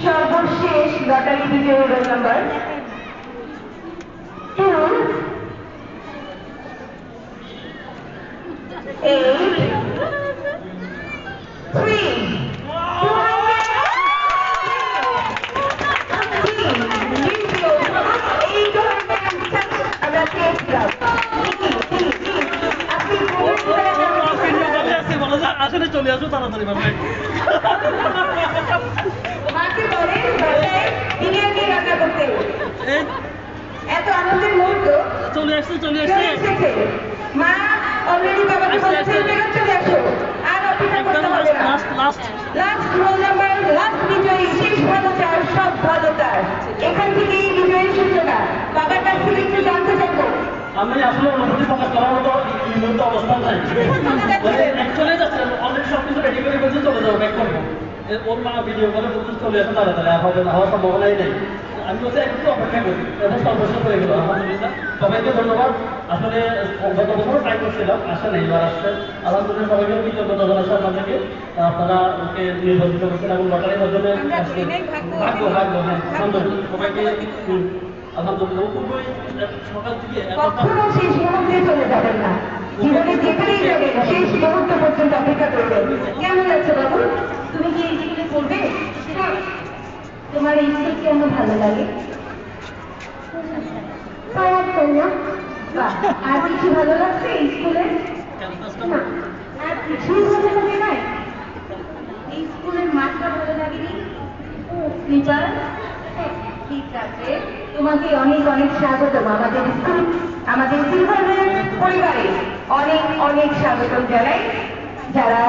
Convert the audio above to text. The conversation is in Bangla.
সর্বশেষ লটারি বিজয়ী রোল নাম্বার 2 8 আসলে চলে আসো তাড়াতাড়ি ভাবে মাকে বলেন বাসায় বিরিয়ানি রান্না করতে এত আনন্দের মুহূর্ত চলে আসছে মা অলরেডি বাবাকে বলছে বেরো চলে আসো আর অপেক্ষা করতে হবে না লাস্ট রোল নাম্বার লাস্ট বিজয়ী শেষ ভালো চার সব ভালো তার এখান থেকেই বিজয়ীর সূচনা বাবার কাছ থেকে একটু জানতে চাইবো আমি আসলে অনুভূতি প্রকাশ করার মতো এই মুহূর্তে অবস্থান নাই চলে যাচ্ছে অলরেডি সবকিছু রেডি করে বলছে চলে যাবো ব্যাক করবো ওর মা ভিডিও করে বলছে চলে আসে তাড়াতাড়ি হবে না হওয়ার সম্ভাবনাই নেই আমি বলছি একটু অপেক্ষা করি এবং সর্বশেষ হয়ে গেল আলহামদুলিল্লাহ সবাইকে ধন্যবাদ আসলে গত বছর ট্রাই করছিলাম আসে নেই এবার আসছে আলহামদুলিল্লাহ সবাইকে কৃতজ্ঞতা জানাচ্ছি আপনাদেরকে আপনারা ওকে নির্বাচিত করছেন এবং লটারির মাধ্যমে ভাগ্য হ্যাঁ সুন্দর সবাইকে আলহামদুলিল্লাহ খুবই সকাল থেকে কখনো শেষ মুহূর্তে চলে যাবেন না জীবনে যেখানেই যাবেন শেষ মুহূর্ত পর্যন্ত অপেক্ষা করবেন কেমন লাগছে বাবু তুমি কি এই স্কুলে পড়বে তোমার এই স্কুল কেন ভালো লাগে আর কিছু ভালো লাগছে এই স্কুলে আর কিছুই ভালো লাগে নাই এই স্কুলের মাঠটা ভালো লাগেনি স্লিপার ঠিক আছে তোমাকে অনেক অনেক স্বাগত আমাদের স্কুল আমাদের সিলভার পরিবারে অনেক অনেক স্বাগত জানাই যারা